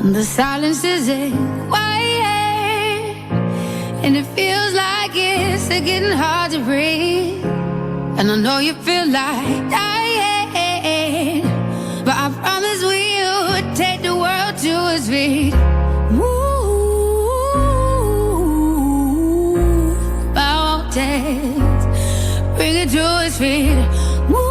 The silence is quiet, and it feels like it's getting hard to breathe. And I know you feel like dying, but I promise we would take the world to its feet. Move mountains, bring it to its feet. Move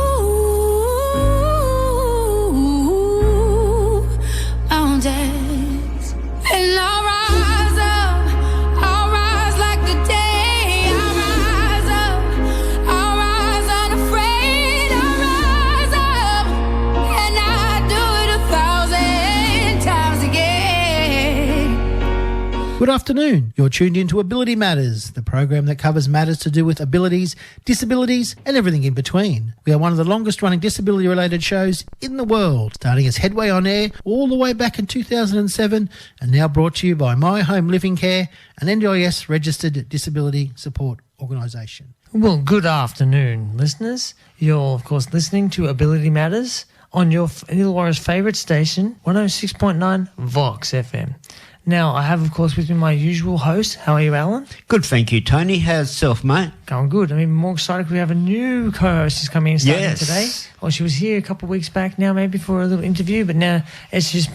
mountains, and I'll rise up, I'll rise like the day. I'll rise up, I'll rise unafraid. I'll rise up, and I'll do it 1,000 times again. Good afternoon. You're tuned into Ability Matters, the program that covers matters to do with abilities, disabilities and everything in between. We are one of the longest running disability-related shows in the world, starting as Headway On Air all the way back in 2007 and now brought to you by My Home Living Care, an NDIS registered disability support organisation. Well, good afternoon, listeners. You're, of course, listening to Ability Matters on your Illawarra's favourite station, 106.9 VOX FM. Now, I have, of course, with me my usual host. How are you, Alan? Good, thank you, Tony. How's yourself, mate? Going good. I'm even more excited because we have a new co-host who's coming in starting today. Well, she was here a couple of weeks back now, maybe for a little interview, but now she's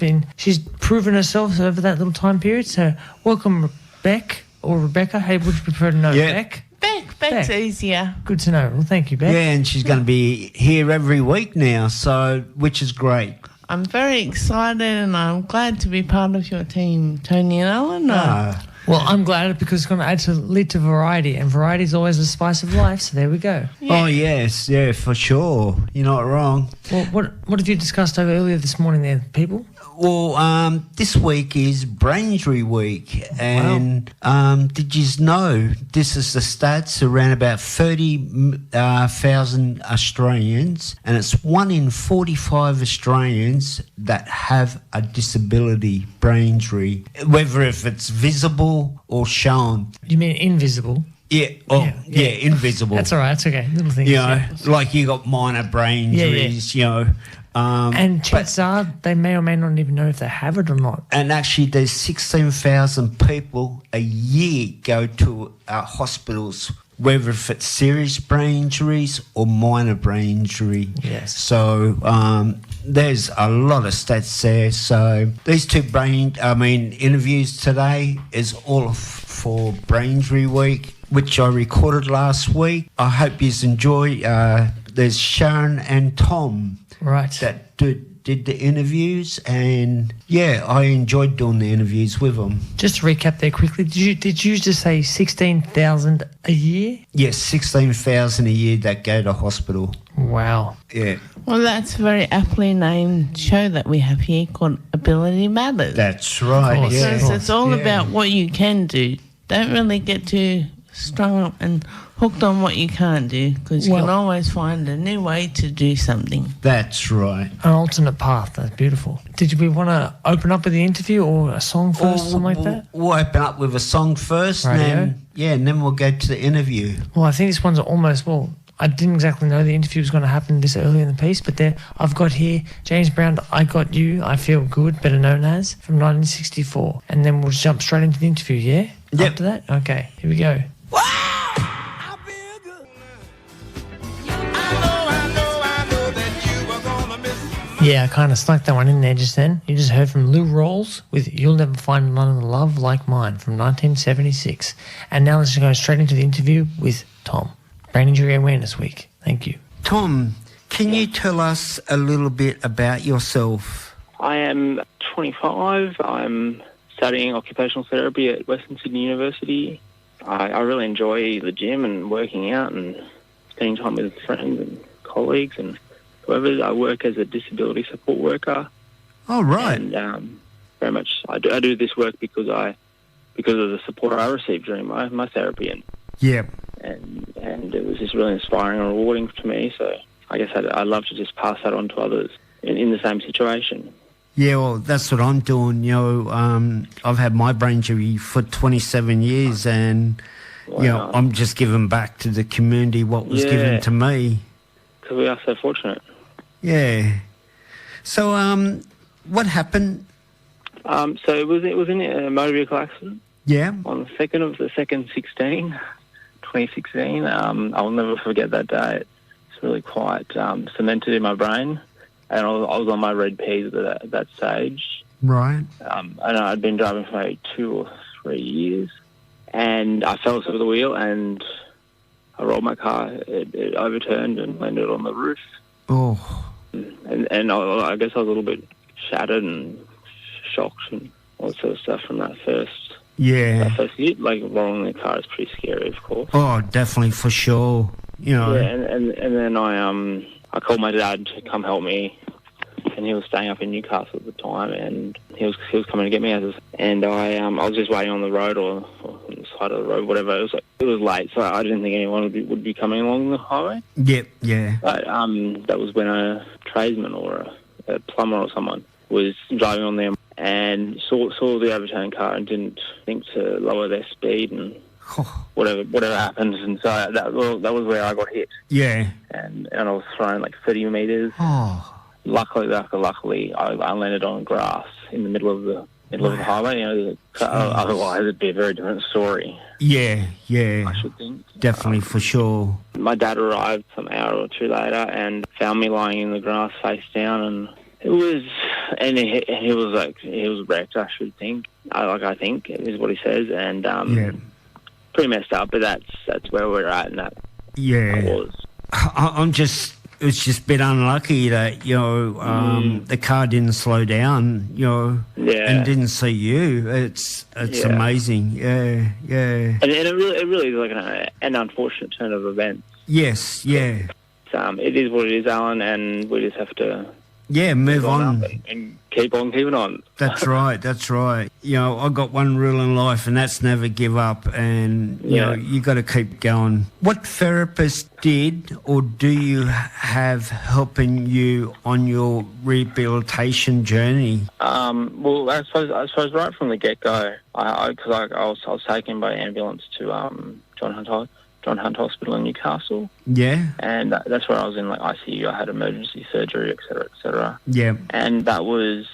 proven herself over that little time period. So welcome, Rebecca. Hey, would you prefer to know Beck? Beck's easier. Good to know. Well, thank you, Beck. Yeah, and she's going to be here every week now, which is great. I'm very excited and I'm glad to be part of your team, Tony and Alan. Well, I'm glad because it's going to lead to variety, and variety is always the spice of life, so there we go. Yeah. Oh, yes, yeah, for sure. You're not wrong. Well, what have you discussed over earlier this morning there, people? Well, this week is Brain Injury Week, and did you know this is the stats around about 30,000 Australians, and it's 1 in 45 Australians that have a disability, brain injury, whether if it's visible or shown. You mean invisible? Yeah, invisible. That's all right, that's okay. Little things. You know, like you got minor brain injuries, you know. And chances are they may or may not even know if they have it or not. And actually there's 16,000 people a year go to hospitals, whether if it's serious brain injuries or minor brain injury. Yes. So there's a lot of stats there. So these two interviews today is all for Brain Injury Week, which I recorded last week. I hope you enjoy. There's Sharon and Tom. Right. That did the interviews, and I enjoyed doing the interviews with them. Just to recap there quickly, did you just say 16,000 a year? Yes, 16,000 a year that go to hospital. Wow. Yeah. Well, that's a very aptly named show that we have here called Ability Matters. That's right. So it's all about what you can do. Don't really get too strung up and hooked on what you can't do, because you can always find a new way to do something. That's right. An alternate path. That's beautiful. Did we want to open up with the interview or a song first or something like that? We'll open up with a song first, and then we'll go to the interview. Well, I think this one's almost, I didn't exactly know the interview was going to happen this early in the piece, but I've got here James Brown, I Got You, I Feel Good, better known as, from 1964. And then we'll jump straight into the interview, yeah? Yep. After that? Okay, here we go. Yeah, I kind of snuck that one in there just then. You just heard from Lou Rawls with You'll Never Find Another Love Like Mine from 1976. And now let's go straight into the interview with Tom. Brain Injury Awareness Week. Thank you. Tom, can you tell us a little bit about yourself? I am 25. I'm studying occupational therapy at Western Sydney University. I really enjoy the gym and working out and spending time with friends and colleagues and whoever. I work as a disability support worker. Oh, right. And very much I do this work because of the support I received during my therapy. And it was just really inspiring and rewarding to me. So I guess I'd love to just pass that on to others in the same situation. Yeah, well, that's what I'm doing. You know, I've had my brain injury for 27 years, and you know, I'm just giving back to the community what was given to me. Because we are so fortunate. Yeah. So, what happened? So it was in a motor vehicle accident. Yeah. On the 2nd of the 2nd, 2016. I'll never forget that day. It's really quite cemented in my brain. And I was on my red P's at that stage. Right. And I'd been driving for maybe 2 or 3 years. And I fell asleep at the wheel and I rolled my car. It overturned and landed on the roof. Oh. And I guess I was a little bit shattered and shocked and all that sort of stuff from that first hit. Like, rolling the car is pretty scary, of course. Oh, definitely, for sure. You know. Yeah, and then I called my dad to come help me, and he was staying up in Newcastle at the time, and he was coming to get me. And I was just waiting on the road or on the side of the road, whatever. It was late, so I didn't think anyone would be coming along the highway. Yep, yeah. But that was when a tradesman or a plumber or someone was driving on them and saw the overturned car and didn't think to lower their speed and whatever happened. And so that was where I got hit. Yeah. And I was thrown like 30 metres. Oh. Luckily, I landed on grass in the middle of the highway. You know, otherwise it'd be a very different story. Yeah. I should think. Definitely, for sure. My dad arrived some hour or two later and found me lying in the grass face down, and he was wrecked, I should think. I think is what he says, and pretty messed up. But that's where we're at, and that was. It's just a bit unlucky that, you know, the car didn't slow down, you know, and didn't see you. It's amazing. Yeah. And it really is like an unfortunate turn of events. Yes, yeah. It is what it is, Alan, and we just have to move on and keep on keeping on. That's right. You know, I got one rule in life, and that's never give up, and you know, you got to keep going. What therapist did or do you have helping you on your rehabilitation journey? Well, I suppose right from the get-go, I was taken by ambulance to John Hunt Hospital in Newcastle. Yeah. And that's where I was in like ICU. I had emergency surgery, et cetera. Yeah. And I was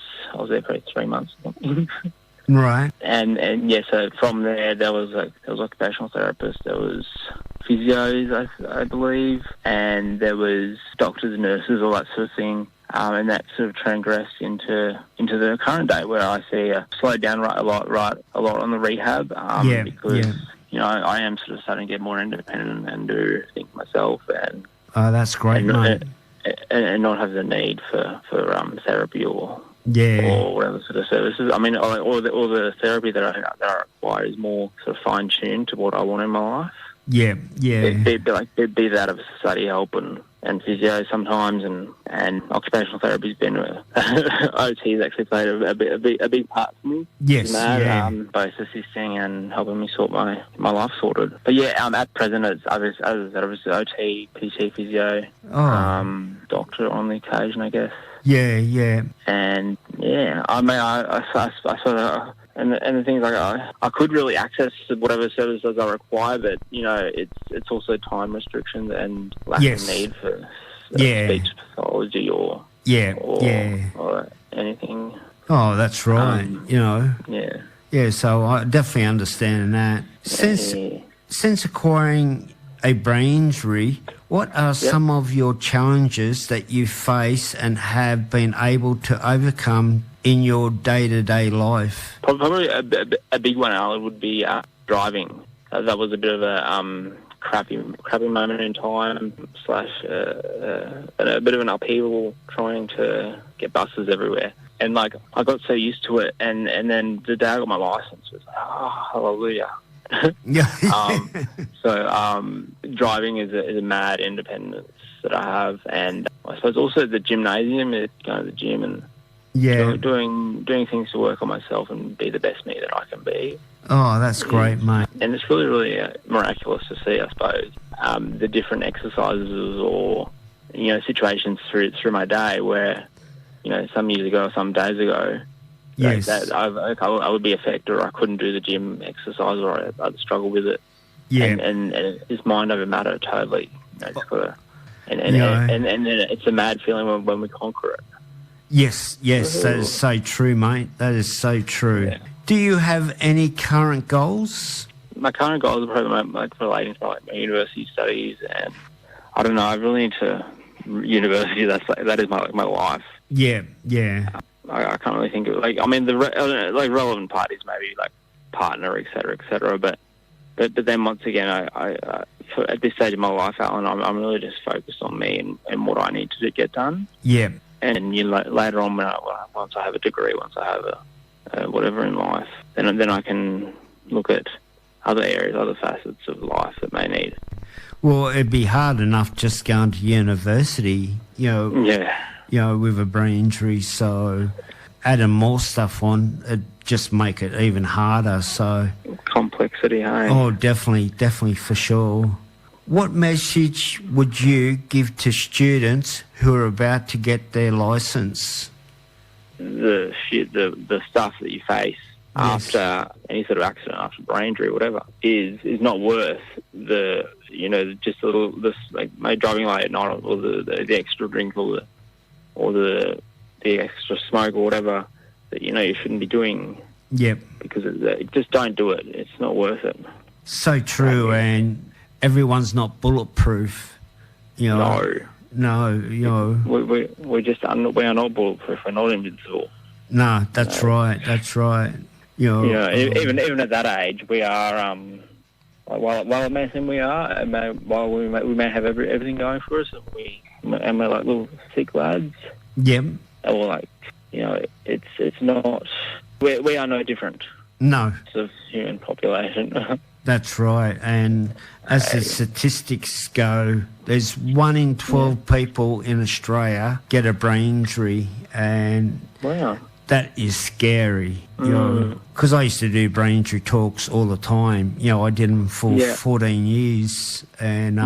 there for 3 months. Right. And so from there there was occupational therapists, there was physios, I believe, and there was doctors, nurses, all that sort of thing. And that sort of transgressed into the current day where I see slowed down a lot on the rehab. Because you know, I am sort of starting to get more independent and do things myself, and that's great, mate. And not have the need for therapy or whatever sort of services. I mean, all the therapy that I require is more sort of fine tuned to what I want in my life. Yeah. Be that of society help and physio sometimes, and occupational therapy's been OT's actually played a big part for me. Yes, both assisting and helping me sort my life sorted. But at present, it's as I said, obviously OT, PT, physio, doctor on the occasion, I guess. Yeah. And I mean, I sort of. And the things like I could really access whatever services I require, but you know it's also time restrictions and lack of need for speech pathology or anything. Oh, that's right. You know. Yeah. So I definitely understand that. Since acquiring a brain injury, what are some of your challenges that you face and have been able to overcome in your day-to-day life? Probably a big one, Alan, would be driving. That was a bit of a crappy moment in time / a bit of an upheaval trying to get buses everywhere. And like I got so used to it, and then the day I got my license was like, oh, hallelujah. So driving is a mad independence that I have, and I suppose also the gymnasium is going to the gym and doing things to work on myself and be the best me that I can be. Oh, that's great, mate. And it's really miraculous to see, I suppose, the different exercises or situations through my day where some years ago or some days ago. Yes. I would be affected, or I couldn't do the gym exercise, or I'd struggle with it. Yeah. And it's mind over matter totally. Just gotta, and then it's a mad feeling when we conquer it. Yes, that is so true, mate. That is so true. Yeah. Do you have any current goals? My current goals are probably relating to my university studies, and I don't know. I really need to university. That is my life. Yeah. I can't really think of the relevant parties, maybe like partner, etc. But then once again, at this stage of my life, Alan, I'm really just focused on me and what I need to get done. Yeah. And later on, once I have a degree, once I have whatever in life, then I can look at other areas, other facets of life that may need. Well, it'd be hard enough just going to university, Yeah. with a brain injury. So adding more stuff on, it just make it even harder. So Complexity, hey? oh, definitely for sure. What message would you give to students who are about to get their licence? The stuff that you face after any sort of accident, after brain injury, whatever, is not worth just a little maybe driving late at night, or the extra drink, or the extra smoke, or whatever that you shouldn't be doing. Yep. Because just don't do it. It's not worth it. So true, and everyone's not bulletproof. No. No. We are not bulletproof. We're not invincible. No, that's right. That's right. Even at that age, we are. While it may seem we are, while we may have everything going for us, and we're like little sick lads. Yep. Or it's not. We are no different. No. To the human population. That's right. And as the statistics go, there's 1 in 12 people in Australia get a brain injury, and Wow. that is scary. Because I used to do brain injury talks all the time. I did them for 14 years, and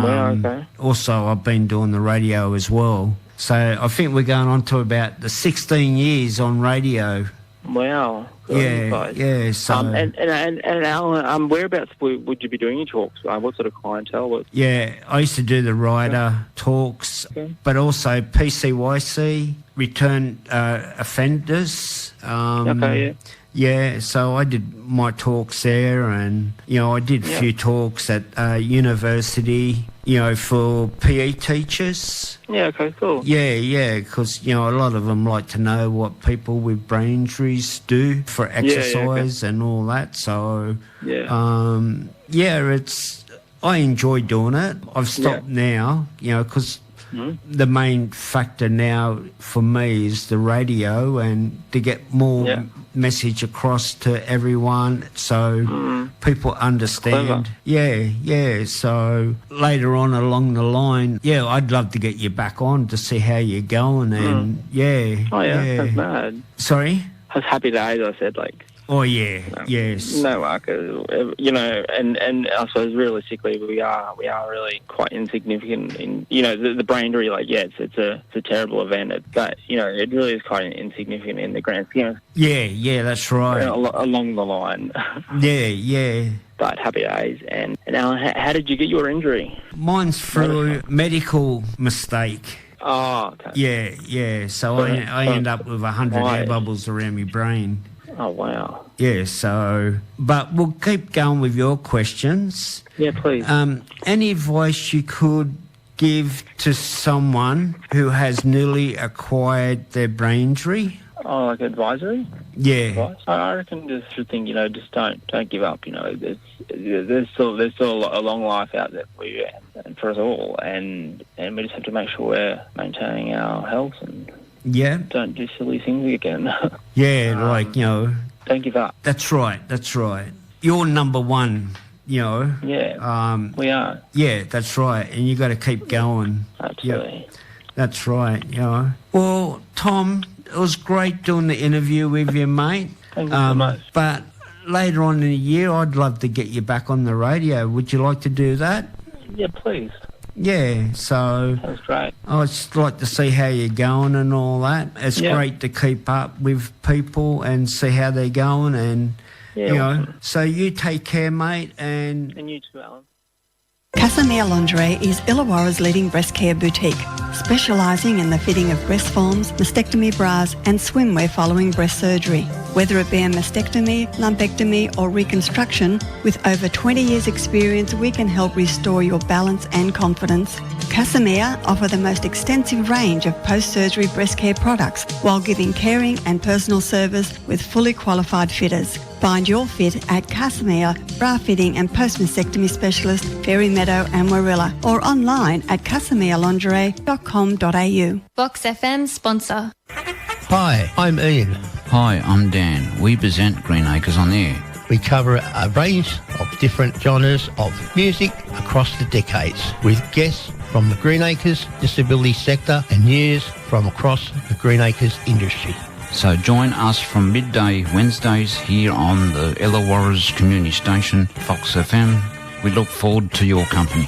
also I've been doing the radio as well. So I think we're going on to about the 16 years on radio. Wow. Yeah. So and Alan, whereabouts would you be doing your talks? What sort of clientele? I used to do the rider talks, but also PCYC, return offenders. Yeah, so I did my talks there, and I did a few talks at university, for PE teachers. Yeah, okay, cool. Yeah, because a lot of them like to know what people with brain injuries do for exercise and all that. So I enjoy doing it. I've stopped now, because the main factor now for me is the radio, and to get more message across to everyone so people understand. Clever. Yeah. So later on along the line, I'd love to get you back on to see how you're going. And that's mad. Sorry? I was happy days, I said, Oh, yeah, yes. No, Mark, and I suppose realistically we are really quite insignificant in, the brain injury, it's a terrible event, but, it really is quite insignificant in the grand scheme. Yeah, that's right. Along the line. Yeah. But happy days. And Alan, how did you get your injury? Mine's through medical mistake. Oh, okay. Yeah, so I end up with 100 air bubbles around my brain. Oh, wow. Yeah, but we'll keep going with your questions. Yeah, please. Any advice you could give to someone who has newly acquired their brain injury? Oh, like advisory? Yeah. Advice? I reckon just should think, just don't give up. There's still a long life out there for you and for us all, and we just have to make sure we're maintaining our health and don't do silly things again. Don't give up. That's right. You're number one, Yeah, we are. Yeah, that's right. And you got to keep going. Absolutely. Yep. That's right, Well, Tom, it was great doing the interview with you, mate. Thank you so much. But later on in the year, I'd love to get you back on the radio. Would you like to do that? Yeah, please. Yeah, so That's great. I'd just like to see how you're going and all that. It's great to keep up with people and see how they're going, and awesome. So you take care, mate, and you too, Alan. Casimir Lingerie is Illawarra's leading breast care boutique, specialising in the fitting of breast forms, mastectomy bras and swimwear following breast surgery. Whether it be a mastectomy, lumpectomy or reconstruction, with over 20 years experience we can help restore your balance and confidence. Casimir offer the most extensive range of post-surgery breast care products while giving caring and personal service with fully qualified fitters. Find your fit at Casimir, bra fitting and post-mastectomy specialist, Fairy Meadow and Warilla, or online at casimirlingerie.com.au. VOX FM sponsor. Hi, I'm Ian. Hi, I'm Dan. We present Green Acres on Air. We cover a range of different genres of music across the decades with guests from the Green Acres disability sector and news from across the Green Acres industry. So join us from midday Wednesdays here on the Illawarra's community station, VOX FM. We look forward to your company.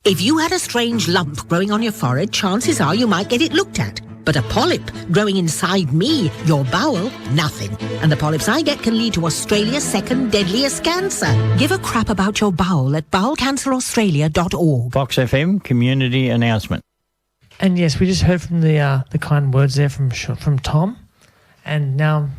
If you had a strange lump growing on your forehead, chances are you might get it looked at. But a polyp growing inside me, your bowel, nothing. And the polyps I get can lead to Australia's second deadliest cancer. Give a crap about your bowel at bowelcanceraustralia.org. VOX FM community announcement. And yes, we just heard from the kind words there from Tom. And now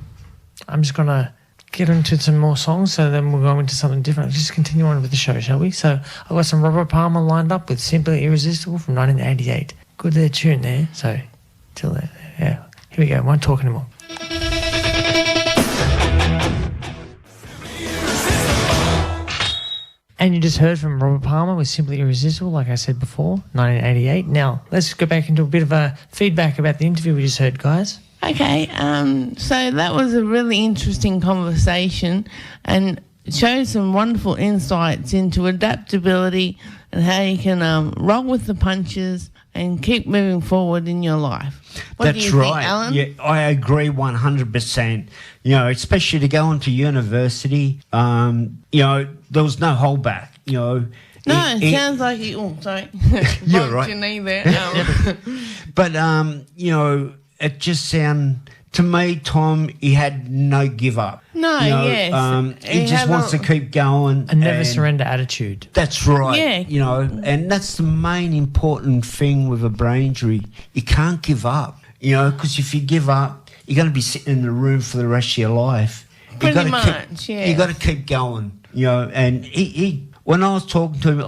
I'm just going to get into some more songs, so then we'll go into something different. Just continue on with the show, shall we? So I've got some Robert Palmer lined up with Simply Irresistible from 1988. Good tune there. So till then, yeah. Here we go. Won't talk anymore. And you just heard from Robert Palmer with Simply Irresistible, like I said before, 1988. Now, let's go back into a bit of a feedback about the interview we just heard, guys. Okay, so that was a really interesting conversation and showed some wonderful insights into adaptability and how you can roll with the punches and keep moving forward in your life. What do you think, Alan? Yeah, I agree 100%. You know, especially to go into university, you know, there was no holdback, you know. No, it sounds like he... Oh, sorry. You're right. Your knee there. But, you know, it just sounded... To me, Tom, he had no give up. No, you know, yes. He just wants to keep going. A never surrender attitude. That's right. Yeah. You know, and that's the main important thing with a brain injury. You can't give up, you know, because if you give up, you're going to be sitting in the room for the rest of your life. Pretty much, yeah. You got to keep going, you know, and he when I was talking to him,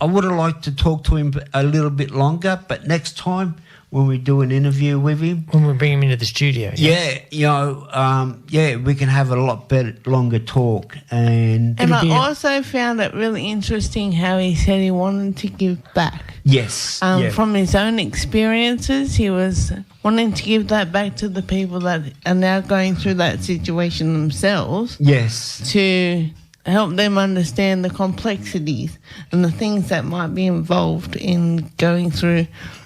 I would have liked to talk to him a little bit longer, but next time, when we do an interview with him. When we bring him into the studio. Yeah, you know, we can have a lot better, longer talk. And I also found it really interesting how he said he wanted to give back. Yes. From his own experiences, he was wanting to give that back to the people that are now going through that situation themselves. Yes. To help them understand the complexities and the things that might be involved in going through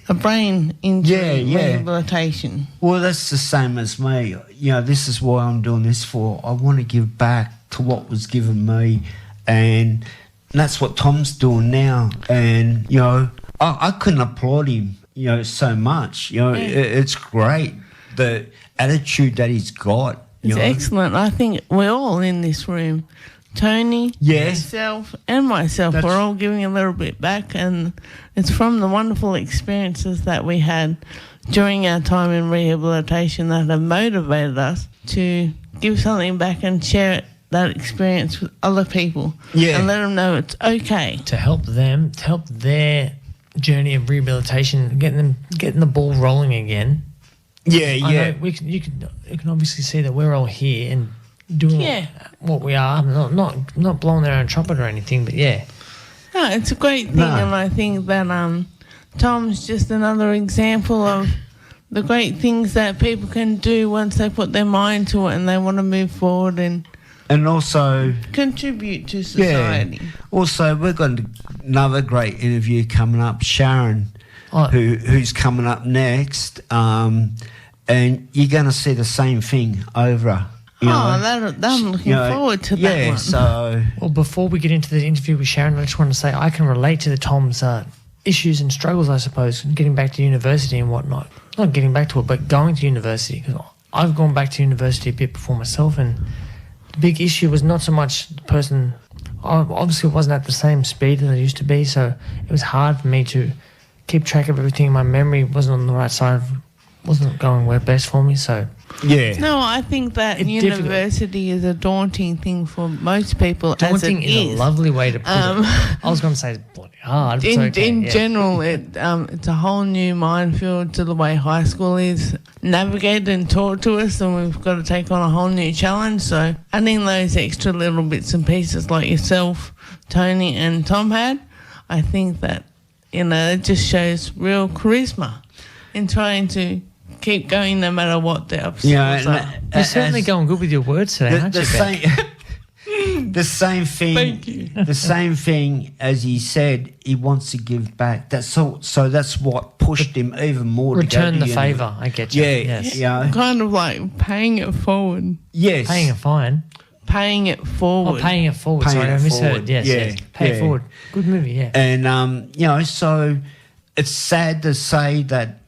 a brain injury rehabilitation. Well, that's the same as me. You know, this is why I'm doing this for. I want to give back to what was given me, and that's what Tom's doing now. And, you know, I couldn't applaud him, you know, so much. You know, it's great, the attitude that he's got. It's excellent. I think we're all in this room. Tony, yourself, and myself, we're all giving a little bit back, and it's from the wonderful experiences that we had during our time in rehabilitation that have motivated us to give something back and share that experience with other people and let them know it's okay. To help them, to help their journey of rehabilitation, getting the ball rolling again. Yeah. You can obviously see that we're all here and doing what we are, not blowing their own trumpet or anything, but yeah. No, it's a great thing, and I think that Tom's just another example of the great things that people can do once they put their mind to it and they want to move forward and also contribute to society. Yeah. Also, we've got another great interview coming up, Sharon, who's coming up next, and you're going to see the same thing over. I'm looking forward to that one. Yeah, so... Well, before we get into the interview with Sharon, I just want to say I can relate to Tom's issues and struggles, I suppose, getting back to university and whatnot. Not getting back to it, but going to university. Because I've gone back to university a bit before myself, and the big issue was not so much the person obviously wasn't at the same speed as I used to be, so it was hard for me to keep track of everything. My memory wasn't on the right side, wasn't going where best for me, so... Yeah. No, I think that university is a daunting thing for most people. Daunting is a lovely way to put it. I was going to say it's bloody hard. In general, it's a whole new minefield to the way high school is navigated and taught to us, and we've got to take on a whole new challenge. So adding those extra little bits and pieces like yourself, Tony and Tom had, I think that, it just shows real charisma in trying to keep going no matter what the obstacles are. You're certainly going good with your words today, aren't you, The same thing. Thank you. The same thing as he said. He wants to give back. So that's what pushed him even more. Return to go the favour. I get you. Yeah, yes. Yeah. Kind of like paying it forward. Yes. Paying a fine. Paying it forward. Oh, paying it forward. Sorry, I misheard. Yes. Pay it forward. Good movie. Yeah. And so it's sad to say that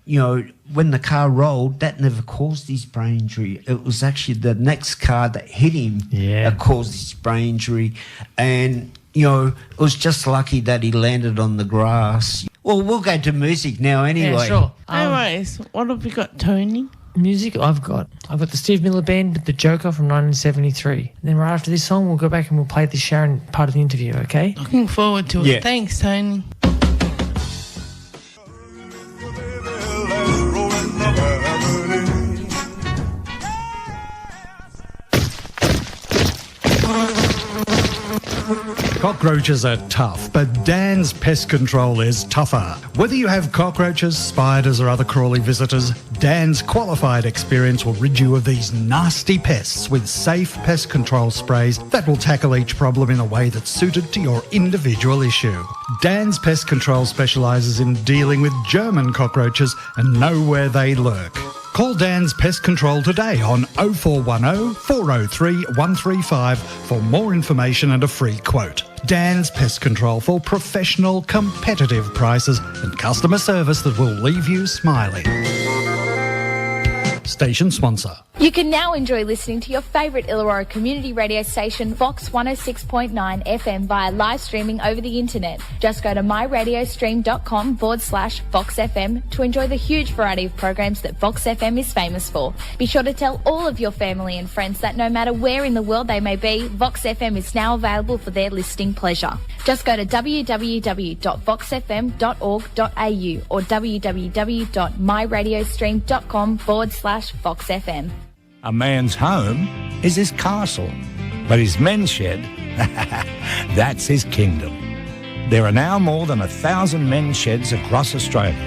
when the car rolled, that never caused his brain injury. It was actually the next car that hit him that caused his brain injury. And, it was just lucky that he landed on the grass. Well, we'll go to music now anyway. Yeah, sure. Anyways, what have we got, Tony? Music I've got the Steve Miller Band with The Joker from 1973. And then right after this song, we'll go back and we'll play the Sharon part of the interview, okay? Looking forward to it. Yeah. Thanks, Tony. Cockroaches are tough, but Dan's Pest Control is tougher. Whether you have cockroaches, spiders or other crawly visitors, Dan's qualified experience will rid you of these nasty pests with safe pest control sprays that will tackle each problem in a way that's suited to your individual issue. Dan's Pest Control specialises in dealing with German cockroaches and know where they lurk. Call Dan's Pest Control today on 0410 403 135 for more information and a free quote. Dan's Pest Control for professional, competitive prices and customer service that will leave you smiling. Station sponsor. You can now enjoy listening to your favourite Illawarra Community radio station, VOX 106.9 FM, via live streaming over the internet. Just go to myradiostream.com/VOX FM to enjoy the huge variety of programs that VOX FM is famous for. Be sure to tell all of your family and friends that no matter where in the world they may be, VOX FM is now available for their listening pleasure. Just go to www.voxfm.org.au or www.myradiostream.com/VOX FM. A man's home is his castle, but his men's shed, that's his kingdom. There are now more than 1,000 men's sheds across Australia,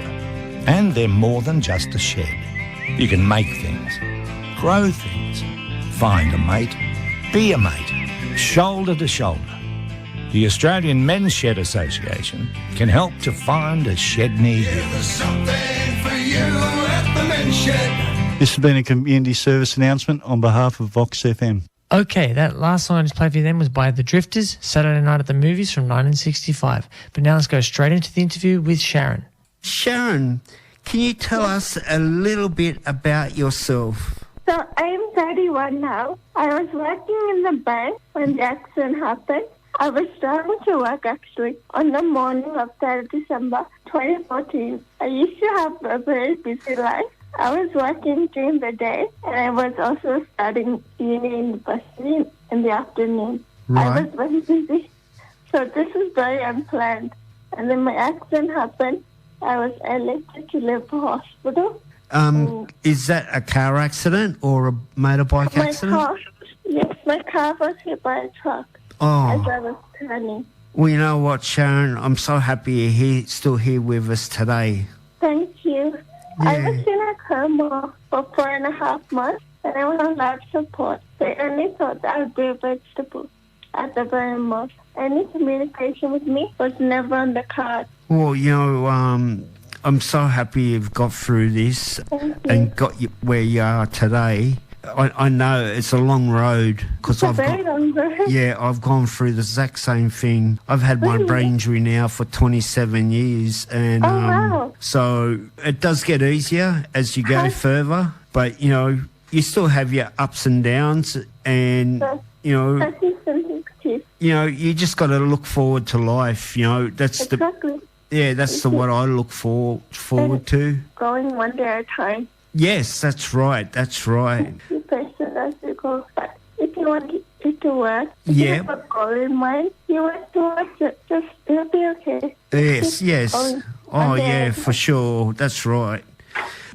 and they're more than just a shed. You can make things, grow things, find a mate, be a mate, shoulder to shoulder. The Australian Men's Shed Association can help to find a shed near you. There's something for you at the Men's Shed. This has been a community service announcement on behalf of VOX FM. Okay, that last song I just played for you then was by The Drifters, Saturday Night at the Movies from 1965. But now let's go straight into the interview with Sharon. Sharon, can you tell us a little bit about yourself? So I'm 31 now. I was working in the bank when the accident happened. I was driving to work actually on the morning of 3rd December 2014. I used to have a very busy life. I was working during the day and I was also studying university in the afternoon. Right. I was very busy. So this was very unplanned. And then my accident happened. I was elected to leave the hospital. Is that a car accident or a motorbike accident? My car was hit by a truck as I was turning. Well, you know what, Sharon? I'm so happy you're still here with us today. Thank you. Yeah. I was in a coma for 4.5 months and I was on life support. They only thought I would be a vegetable at the very most. Any communication with me was never on the card. Well, I'm so happy you've got through this and got you where you are today. I know it's a long road because I've gone through the exact same thing. I've had my brain injury now for 27 years, and so it does get easier as you go further. But you still have your ups and downs, and you know, you just got to look forward to life. You know, that's Exactly. that's what I look forward to. Going one day at a time. Yes, that's right. That's right. You patient as you go. But if you want it to work, if Yeah. you have a goal in mind, you want to work it, just it'll be okay. Yes, Keep yes. going Oh, one day yeah, at a for sure. That's right.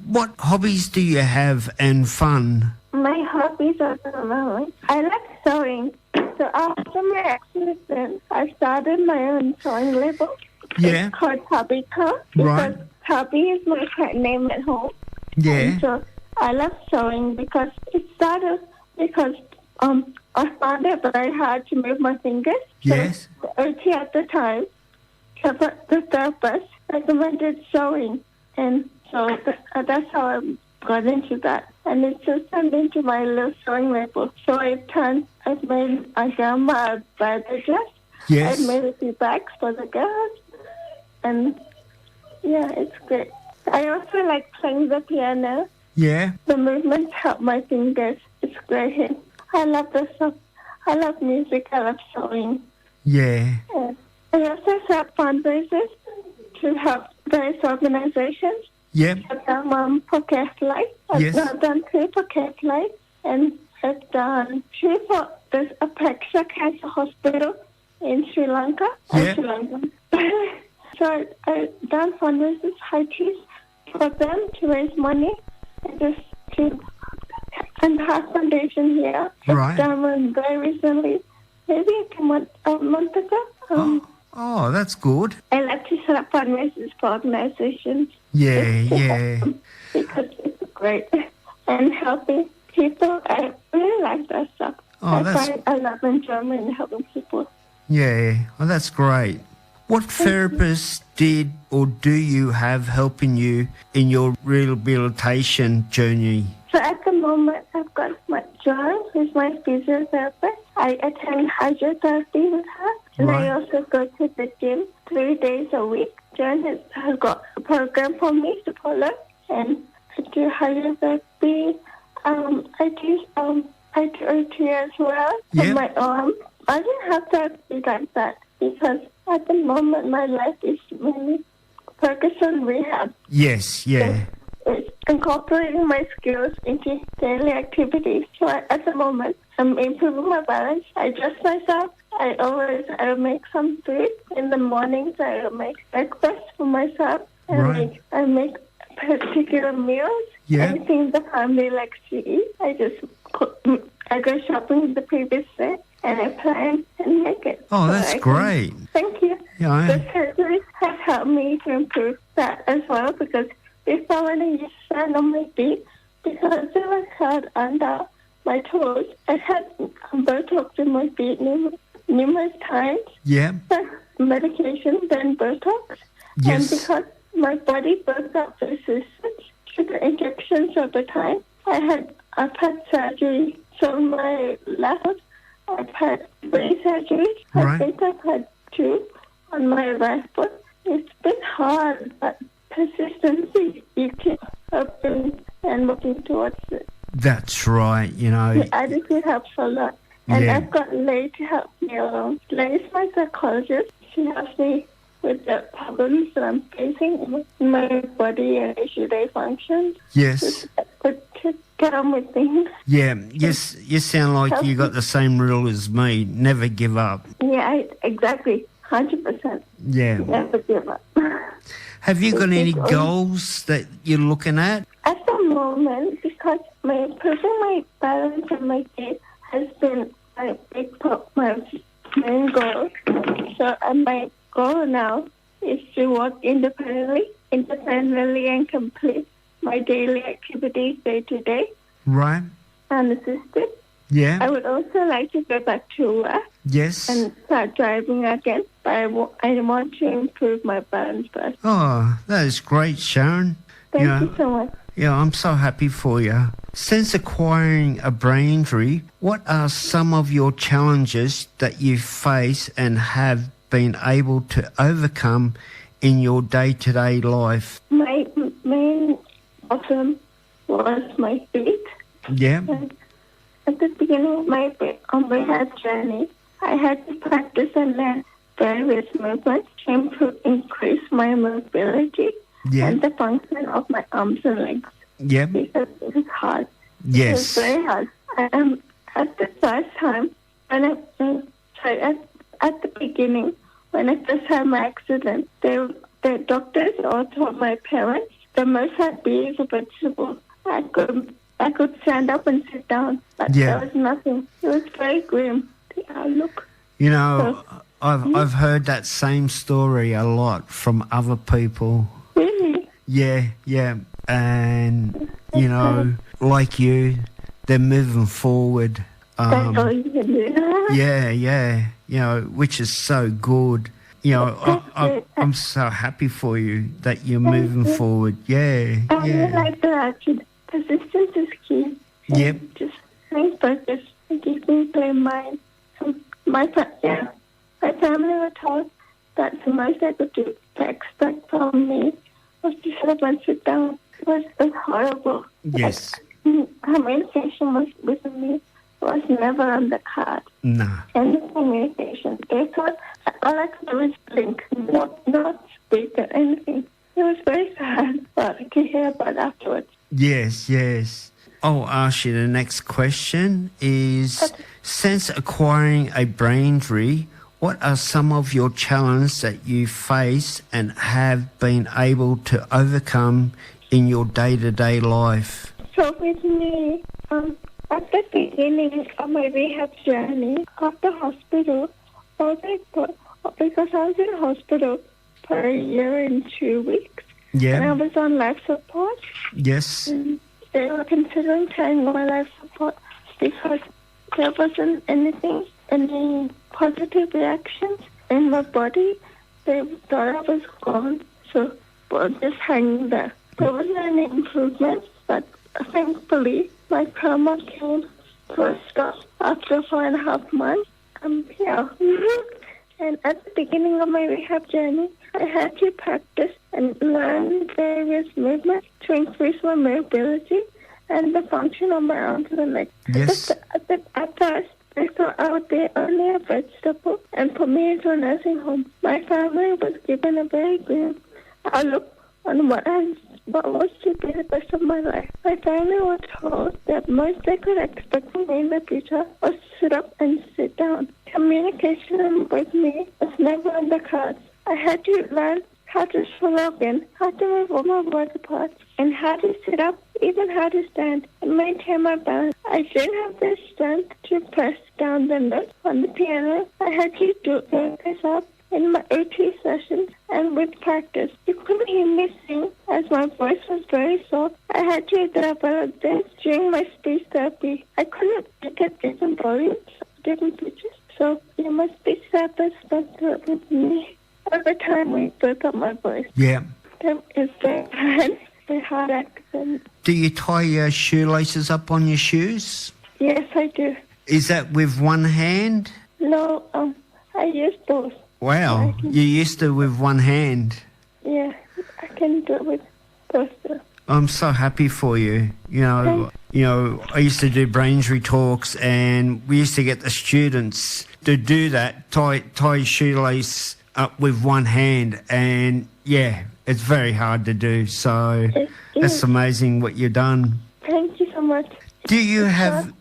What hobbies do you have and fun? My hobbies are the moment. I like sewing. So after my accident, I started my own sewing label. Yeah. It's called Hobby Co. Right. Because Hobby is my pet name at home. Yeah. And so I love sewing because it started because I found it very hard to move my fingers. Yes. So the OT at the time, the therapist recommended sewing. And so that's how I got into that. And it just turned into my little sewing label. So I've made a grandma a bridal dress. Yes. I've made a few bags for the girls. And yeah, it's great. I also like playing the piano. Yeah. The movements help my fingers. It's great. I love the stuff. I love music. I love sewing. Yeah. I also set fundraisers to help various organizations. Yep. I've done for Catholic. Yes. I've done 2 for Catholic. And I've done 2 for there's a Apexa Cancer Hospital in Sri Lanka. Yeah. Sri Lanka. So I've done fundraisers, high teas for them to raise money. And Heart Foundation here. Right. I've done one very recently, maybe a month ago. Oh, that's good. I like to set up fundraisers for organizations. Yeah. Because it's great. And helping people, I really like that stuff. Oh, that's- find I love enjoyment in helping people. Yeah. Oh, that's great. What therapists did or do you have helping you in your rehabilitation journey? So at the moment, I've got my John, who's my physiotherapist. I attend hydrotherapy with her. And I also go to the gym 3 days a week. John has got a program for me to follow. And I do hydrotherapy. I do OT as well. Yeah. On my arm. I didn't have therapy like that because at the moment my life is mainly focused on rehab. Yes, yeah. It's incorporating my skills into daily activities. So at the moment, I'm improving my balance. I dress myself. I make some food. In the mornings, I make breakfast for myself. Right. I make particular meals. Yeah. Anything the family likes to eat. I go shopping the previous day and I plan and make it. Oh, So that's I great. Thank you. Yeah, The surgery has helped me to improve that as well because before when I used to stand on my feet, because it was hard under my toes, I had Botox in my feet numerous times. Yeah. First medication, then Botox. Yes. And because my body built up resistance to the injections over time, I've had surgery. So my left foot, I've had 3 surgeries. Right. I think I've had 2 on my right foot. It's been hard, but persistency, you keep hoping and looking towards it. That's right, you know. The attitude helps a lot. And Yeah. I've got Lay to help me along. Lay is my psychologist. She helps me with the problems that I'm facing in my body and day-to-day functions. Yes. To get on with things. Yeah. Yes, you sound like you got the same rule as me. Never give up. Yeah, exactly. 100%. Yeah. Never give up. Have you got any goals that you're looking at? At the moment, because improving my balance and my gait has been my main goal. So my goal now is to work independently and complete my daily activities day to day, Right. unassisted. Yeah. I would also like to go back to work Yes. and start driving again, but I want to improve my balance first. Oh, that is great, Sharon. Thank you so much. Yeah, I'm so happy for you. Since acquiring a brain injury, what are some of your challenges that you face and have been able to overcome in your day-to-day life? My main problem was my feet. Yeah. At the beginning of my rehab journey, I had to practice and learn various movements to increase my mobility and the function of my arms and legs. Yeah. Because it was hard. Yes. It was very hard. At the first time, at the beginning, when I first had my accident, the doctors all told my parents the most I'd be is a vegetable. I could stand up and sit down, but there was nothing. It was very grim, the outlook. You know, I've heard that same story a lot from other people. Really? Yeah. And, you know, like you, they're moving forward. Yeah. You know, which is so good. You know, I'm so happy for you that you're moving forward. Yeah. I really like that. Persistence is key. Yep. Just staying focused and keeping clear mind. My family were told that the most they could do to expect from me was to sit up and sit down. It was horrible. Yes. Communication was with me. Was never on the card. No. And the communication. They thought all I could do was blink, not speak or anything. It was very sad, but I could hear about afterwards. Yes. I'll ask you the next question is, since acquiring a brain injury, what are some of your challenges that you face and have been able to overcome in your day-to-day life? So with me, at the beginning of my rehab journey, after hospital, because I was in hospital for a year and 2 weeks, and I was on life support. Yes. And they were considering taking my life support because there wasn't any positive reactions in my body. They thought I was gone, so just hanging there. There wasn't any improvement, but thankfully, my trauma came to a stop after 4.5 months. I'm here. And at the beginning of my rehab journey, I had to practice and learn various movements to increase my mobility and the function of my arms and legs. Yes. At first, I thought I would be only a vegetable and put me into a nursing home. My family was given a very grim outlook on what was to be the best of my life. My family were told that most they could expect from me in the future was to sit up and sit down. Communication with me was never on the cards. I had to learn how to swallow again, how to move all my body parts, and how to sit up, even how to stand and maintain my balance. I didn't have the strength to press down the notes on the piano. I had to do this up in my OT sessions and with practice. You couldn't hear me sing as my voice was very soft. I had to develop this during my speech therapy. I couldn't get different volumes, different pitches, so you must be self-responsible with me. Every time we built up my voice. Yeah. That is very hard accident. Do you tie your shoelaces up on your shoes? Yes, I do. Is that with one hand? No, I use both. Wow, you used to with one hand. Yeah, I can do it with both. I'm so happy for you. You know, I used to do brain injury talks, and we used to get the students to do that, tie shoelace up with one hand, and it's very hard to do. So that's amazing what you've done. Thank you so much. Do you have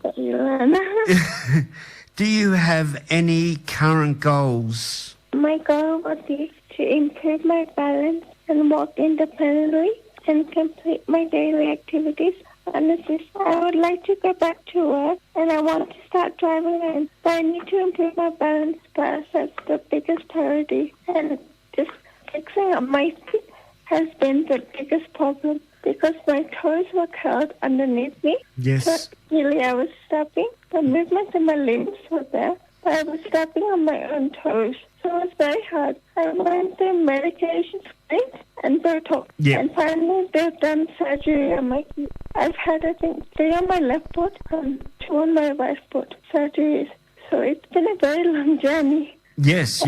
Do you have any current goals? My goal would be to improve my balance and walk independently and complete my daily activities. Honestly, I would like to go back to work and I want to start driving again. But I need to improve my balance first. That's the biggest priority. And just fixing up my feet has been the biggest problem because my toes were curled underneath me. Yes. So really I was stepping. The movements in my limbs were there, but I was stepping on my own toes. So it was very hard. I went through medication screens and Botox. Yeah. And finally they've done surgery on my feet. I've had, I think, 3 on my left foot and 2 on my right foot surgeries. So it's been a very long journey. Yes.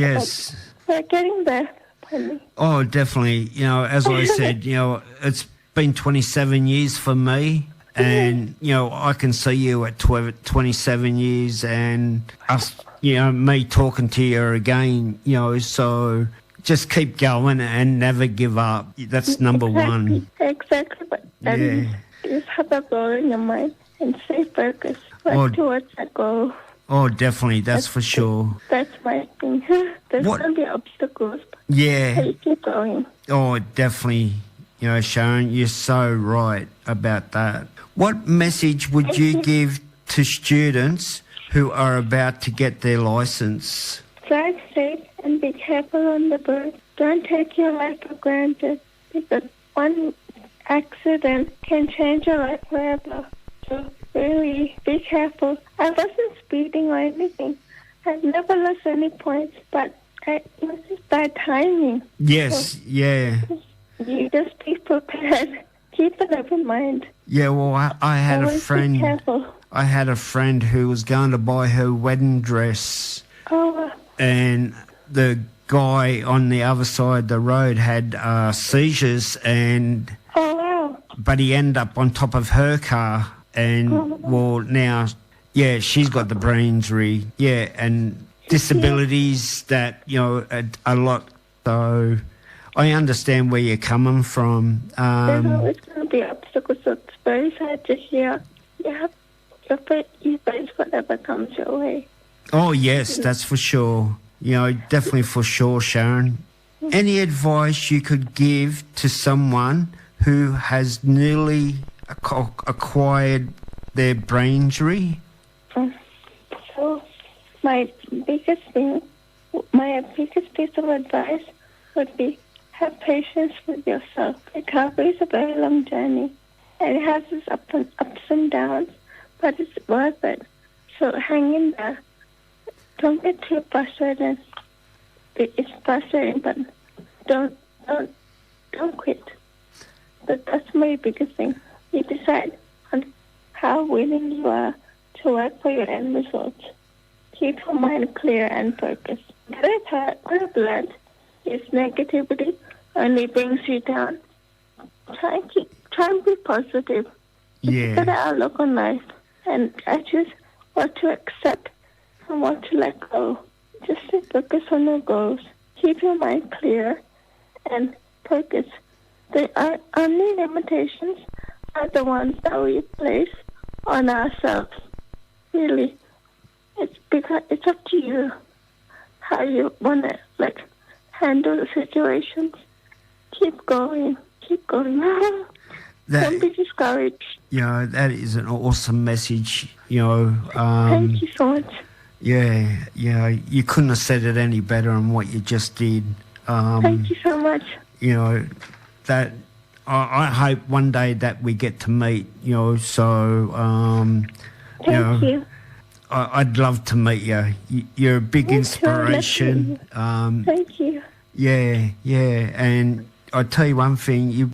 We're getting there, finally. Oh, definitely. You know, as I said, it's been 27 years for me, And, I can see you at 27 years and us, me talking to you again, so just keep going and never give up. That's number one. Exactly. But just have a goal in your mind and stay focused towards that goal. Oh, definitely. That's for sure. That's my thing. There's going to be obstacles. Yeah. You keep going. Oh, definitely. Sharon, you're so right about that. What message would you give to students who are about to get their licence? Drive safe and be careful on the road. Don't take your life for granted because one accident can change your life forever. So really be careful. I wasn't speeding or anything. I've never lost any points, but it was just bad timing. Yes, so you just be prepared. Keep an open mind. Yeah, well, I had Always a friend. Be careful. I had a friend who was going to buy her wedding dress. Oh. And the guy on the other side of the road had seizures, and but he ended up on top of her car, and well, now, she's got the brain injury, and disabilities that a lot. So I understand where you're coming from. There's always going to be obstacles, so it's very sad to hear. You face whatever comes your way. Oh, yes, that's for sure. Definitely for sure, Sharon. Any advice you could give to someone who has newly acquired their brain injury? So my biggest piece of advice would be have patience with yourself. Recovery is a very long journey, and it has its ups and downs, but it's worth it. So hang in there. Don't get too frustrated. It's frustrating, but don't quit. But that's my biggest thing. You decide on how willing you are to work for your end results. Keep your mind clear and focused. Good blood is negativity, only brings you down. Try and be positive. Yeah. Get an outlook on life, and I choose what to accept and what to let go. Just stay focused on your goals. Keep your mind clear and focus. The only limitations are the ones that we place on ourselves. Really, it's up to you how you want to handle the situations. Keep going. Don't be discouraged. That is an awesome message. Thank you so much. Yeah, you couldn't have said it any better than what you just did. Thank you so much. That I hope one day that we get to meet. Thank you. I'd love to meet you. You're a big inspiration. Thank you. Yeah, and I tell you one thing, you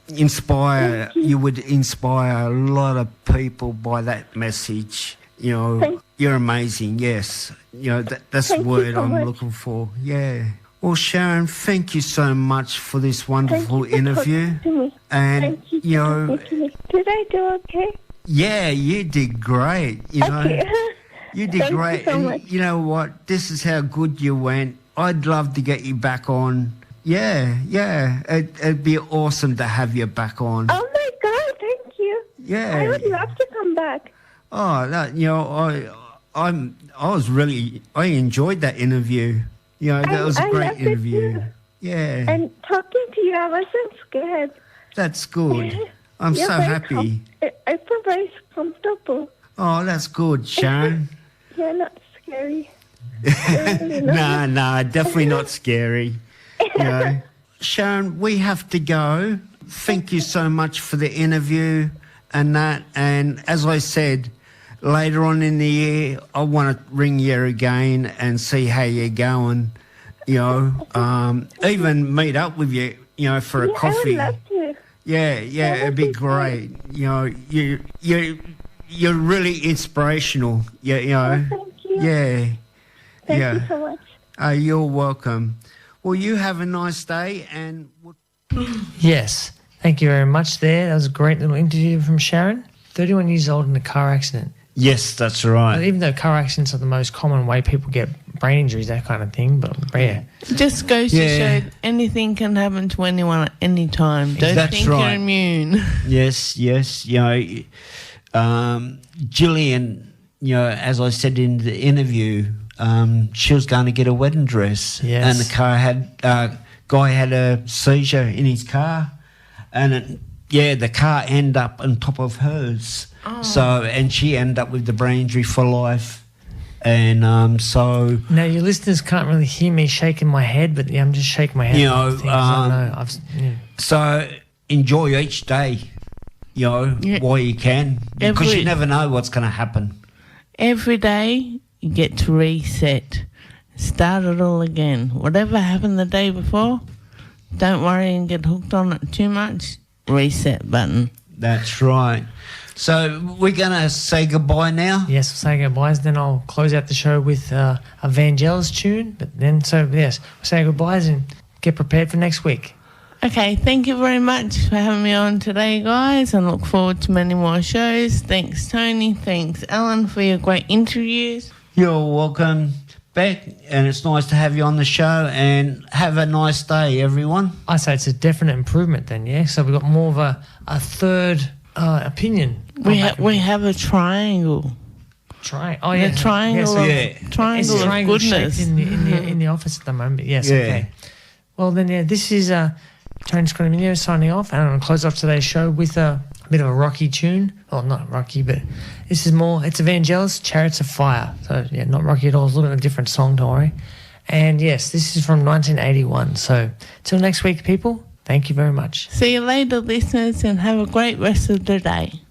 would inspire a lot of people by that message. You're amazing. Yes, that's the word I'm looking for. Yeah. Well, Sharon, thank you so much for this wonderful interview. And thank you. Did I do okay? Yeah, you did great. Okay. You did Thank great. You so much. And you know what? This is how good you went. I'd love to get you back on. Yeah. It'd be awesome to have you back on. Oh my God! Thank you. Yeah. I would love to come back. Oh, I enjoyed that interview. That was a great interview. Yeah. And talking to you, I wasn't scared. That's good. I'm so happy. I feel very comfortable. Oh, that's good, Sharon. You're not scary. No, definitely not scary. Sharon, we have to go. Thank you so much for the interview and that. And as I said, later on in the year, I want to ring you again and see how you're going. Even meet up with you, for a coffee. I would love to. Yeah, it'd be great. You're really inspirational. Oh, thank you. Yeah. Thank you so much. You're welcome. Well, you have a nice day and... Yes, thank you very much there. That was a great little interview from Sharon. 31 years old in a car accident. Yes, that's right. But even though car accidents are the most common way people get brain injuries, that kind of thing, but yeah. It just goes to show anything can happen to anyone at any time. Don't think you're immune. Yes. Gillian, as I said in the interview, she was going to get a wedding dress, and the guy had a seizure in his car, and the car ended up on top of hers. And she ended up with the brain injury for life. And now your listeners can't really hear me shaking my head, but I'm just shaking my head. So enjoy each day, while you can, because you never know what's going to happen. Every day you get to reset, start it all again. Whatever happened the day before, don't worry and get hooked on it too much. Reset button. That's right. So we're going to say goodbye now? Yes, we'll say goodbyes. Then I'll close out the show with a Vangelis tune. But then, we'll say goodbyes and get prepared for next week. Okay, thank you very much for having me on today, guys, and look forward to many more shows. Thanks, Tony. Thanks, Alan, for your great interviews. You're welcome, Beck, and it's nice to have you on the show, and have a nice day, everyone. I say it's a definite improvement then, yeah? So we've got more of a third opinion. We have a triangle. Oh, yeah. The triangle of goodness. In the office at the moment. Yes, okay. Well, then, this is Tony Sconomino signing off, and I'm going to close off today's show with a bit of a rocky tune. Well, not rocky, but this is more, it's Evangelis, Chariots of Fire. So, not rocky at all. It's a little bit of a different song, don't worry. And, yes, this is from 1981. So, till next week, people, thank you very much. See you later, listeners, and have a great rest of the day.